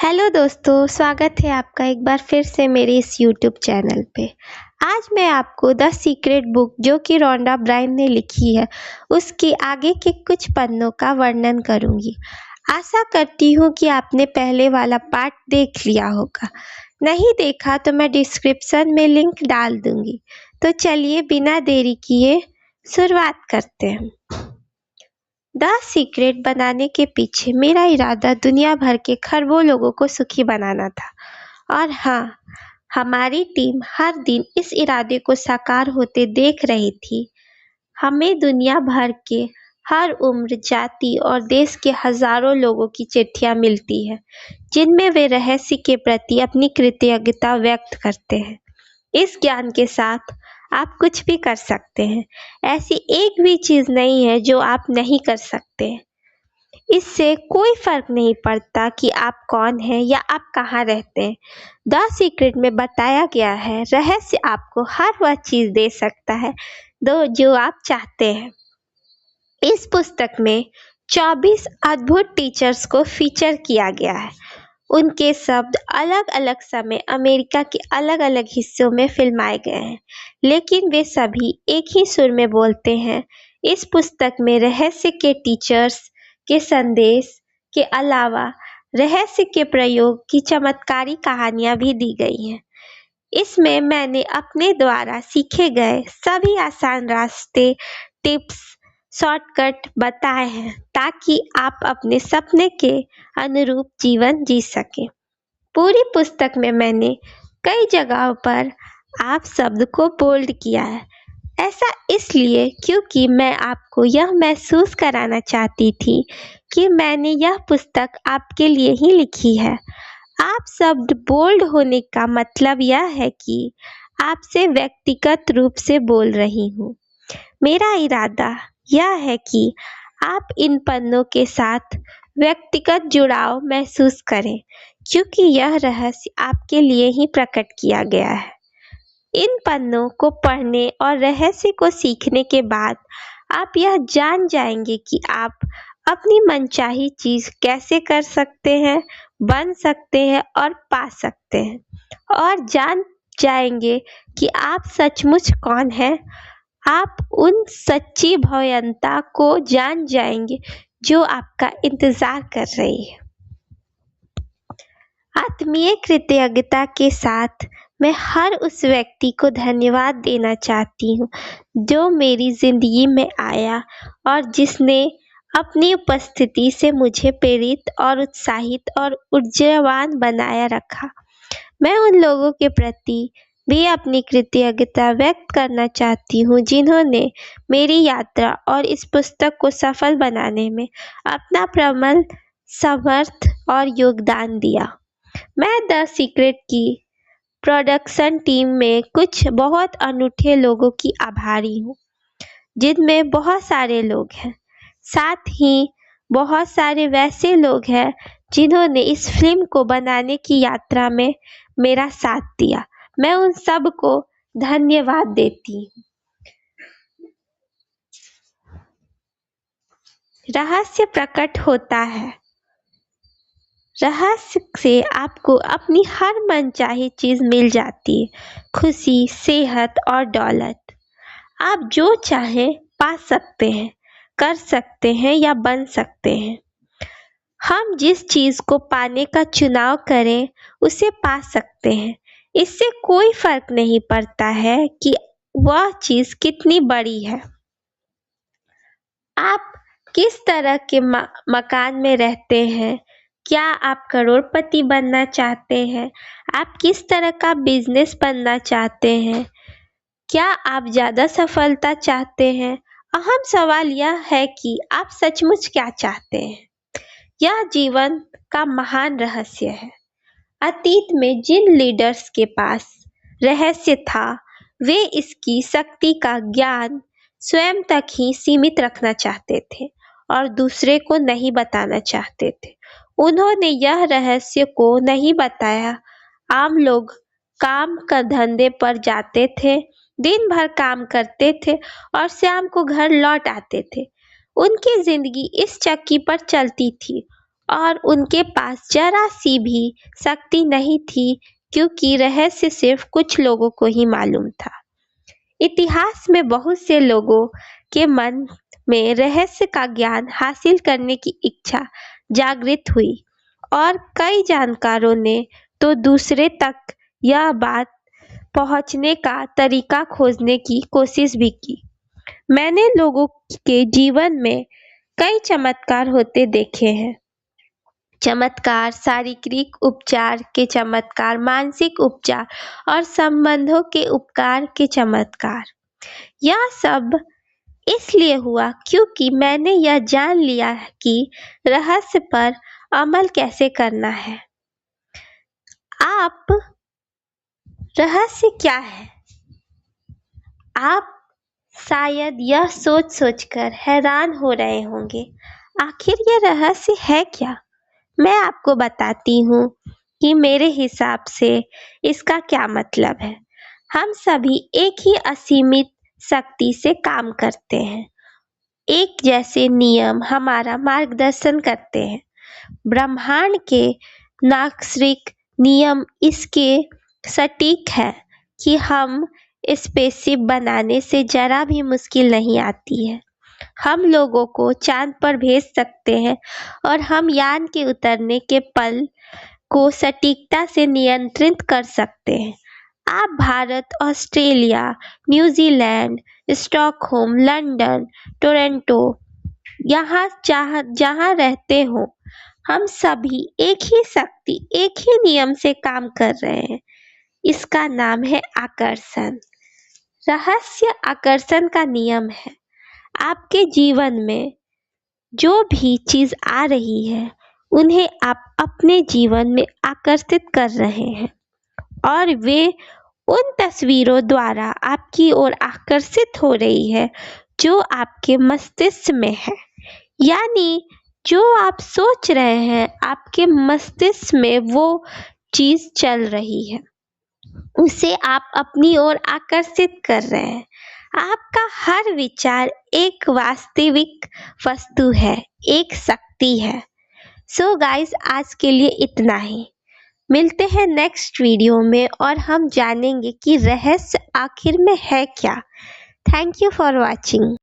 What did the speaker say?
Hello दोस्तों, स्वागत है आपका एक बार फिर से मेरे इस यूट्यूब चैनल पे। आज मैं आपको द सीक्रेट बुक जो कि रोंडा ब्रायन ने लिखी है, उसके आगे के कुछ पन्नों का वर्णन करूँगी। आशा करती हूँ कि आपने पहले वाला पार्ट देख लिया होगा। नहीं देखा तो मैं डिस्क्रिप्शन में लिंक डाल दूँगी। तो चलिए बिना देरी किए शुरुआत करते हैं। द सीक्रेट बनाने के पीछे मेरा इरादा दुनिया भर के खरबों लोगों को सुखी बनाना था। और हाँ, हमारी टीम हर दिन इस इरादे को साकार होते देख रही थी। हमें दुनिया भर के हर उम्र, जाति और देश के हजारों लोगों की चिट्ठियां मिलती हैं, जिनमें वे रहस्य के प्रति अपनी कृतज्ञता व्यक्त करते हैं। इस ज्ञान के साथ आप कुछ भी कर सकते हैं। ऐसी एक भी चीज नहीं है जो आप नहीं कर सकते। इससे कोई फर्क नहीं पड़ता कि आप कौन हैं या आप कहाँ रहते हैं। द सीक्रेट में बताया गया है, रहस्य आपको हर वह चीज दे सकता है जो आप चाहते हैं। इस पुस्तक में 24 अद्भुत टीचर्स को फीचर किया गया है। उनके शब्द अलग अलग समय अमेरिका के अलग अलग हिस्सों में फिल्माए गए हैं, लेकिन वे सभी एक ही सुर में बोलते हैं। इस पुस्तक में रहस्य के टीचर्स के संदेश के अलावा रहस्य के प्रयोग की चमत्कारी कहानियां भी दी गई हैं। इसमें मैंने अपने द्वारा सीखे गए सभी आसान रास्ते, टिप्स, शॉर्टकट बताए हैं ताकि आप अपने सपने के अनुरूप जीवन जी सकें। पूरी पुस्तक में मैंने कई जगहों पर आप शब्द को बोल्ड किया है। ऐसा इसलिए क्योंकि मैं आपको यह महसूस कराना चाहती थी कि मैंने यह पुस्तक आपके लिए ही लिखी है। आप शब्द बोल्ड होने का मतलब यह है कि आपसे व्यक्तिगत रूप से बोल रही हूँ। मेरा इरादा यह है कि आप इन पन्नों के साथ व्यक्तिगत जुड़ाव महसूस करें, क्योंकि यह रहस्य आपके लिए ही प्रकट किया गया है। इन पन्नों को पढ़ने और रहस्य को सीखने के बाद आप यह जान जाएंगे कि आप अपनी मनचाही चीज कैसे कर सकते हैं, बन सकते हैं और पा सकते हैं, और जान जाएंगे कि आप सचमुच कौन हैं। आप उन सच्ची भव्यता को जान जाएंगे जो आपका इंतजार कर रही है। आत्मीय कृतज्ञता के साथ मैं हर उस व्यक्ति को धन्यवाद देना चाहती हूँ जो मेरी जिंदगी में आया और जिसने अपनी उपस्थिति से मुझे प्रेरित और उत्साहित और ऊर्जावान बनाया रखा। मैं उन लोगों के प्रति भी अपनी कृतज्ञता व्यक्त करना चाहती हूँ जिन्होंने मेरी यात्रा और इस पुस्तक को सफल बनाने में अपना प्रबल समर्थ और योगदान दिया। मैं द सीक्रेट की प्रोडक्शन टीम में कुछ बहुत अनूठे लोगों की आभारी हूँ, जिनमें बहुत सारे लोग हैं। साथ ही बहुत सारे वैसे लोग हैं जिन्होंने इस फिल्म को बनाने की यात्रा में मेरा साथ दिया। मैं उन सब को धन्यवाद देती हूँ। रहस्य प्रकट होता है। रहस्य से आपको अपनी हर मनचाही चीज मिल जाती है, खुशी, सेहत और दौलत। आप जो चाहें पा सकते हैं, कर सकते हैं या बन सकते हैं। हम जिस चीज को पाने का चुनाव करें उसे पा सकते हैं। इससे कोई फर्क नहीं पड़ता है कि वह चीज कितनी बड़ी है। आप किस तरह के मकान में रहते हैं, क्या आप करोड़पति बनना चाहते हैं, आप किस तरह का बिजनेस बनना चाहते हैं, क्या आप ज्यादा सफलता चाहते हैं। अहम सवाल यह है कि आप सचमुच क्या चाहते हैं। यह जीवन का महान रहस्य है। अतीत में जिन लीडर्स के पास रहस्य था, वे इसकी शक्ति का ज्ञान स्वयं तक ही सीमित रखना चाहते थे और दूसरे को नहीं बताना चाहते थे। उन्होंने यह रहस्य को नहीं बताया। आम लोग काम का धंधे पर जाते थे, दिन भर काम करते थे और शाम को घर लौट आते थे। उनकी जिंदगी इस चक्की पर चलती थी और उनके पास जरा सी भी शक्ति नहीं थी, क्योंकि रहस्य सिर्फ कुछ लोगों को ही मालूम था। इतिहास में बहुत से लोगों के मन में रहस्य का ज्ञान हासिल करने की इच्छा जागृत हुई और कई जानकारों ने तो दूसरे तक यह बात पहुंचने का तरीका खोजने की कोशिश भी की। मैंने लोगों के जीवन में कई चमत्कार होते देखे हैं। चमत्कार, शारीरिक उपचार के चमत्कार, मानसिक उपचार और संबंधों के उपकार के चमत्कार। यह सब इसलिए हुआ क्योंकि मैंने यह जान लिया कि रहस्य पर अमल कैसे करना है। आप रहस्य क्या है? आप शायद यह सोच सोचकर हैरान हो रहे होंगे, आखिर ये रहस्य है क्या? मैं आपको बताती हूँ कि मेरे हिसाब से इसका क्या मतलब है। हम सभी एक ही असीमित शक्ति से काम करते हैं। एक जैसे नियम हमारा मार्गदर्शन करते हैं। ब्रह्मांड के नाक्षरिक नियम इसके सटीक है कि हम स्पेसशिप बनाने से जरा भी मुश्किल नहीं आती है। हम लोगों को चांद पर भेज सकते हैं और हम यान के उतरने के पल को सटीकता से नियंत्रित कर सकते हैं। आप Bharat, Australia, New Zealand, Stockholm, London, Toronto, जहाँ रहते हो, हम सभी एक ही शक्ति, एक ही नियम से काम कर रहे हैं। इसका नाम है आकर्षण। रहस्य आकर्षण का नियम है। आपके जीवन में जो भी चीज आ रही है, उन्हें आप अपने जीवन में आकर्षित कर रहे हैं और वे उन तस्वीरों द्वारा आपकी ओर आकर्षित हो रही है जो आपके मस्तिष्क में है। यानी जो आप सोच रहे हैं, आपके मस्तिष्क में वो चीज चल रही है, उसे आप अपनी ओर आकर्षित कर रहे हैं। आपका हर विचार एक वास्तविक वस्तु है, एक शक्ति है। सो गाइस, आज के लिए इतना ही। मिलते हैं नेक्स्ट वीडियो में और हम जानेंगे कि रहस्य आखिर में है क्या। Thank you for watching.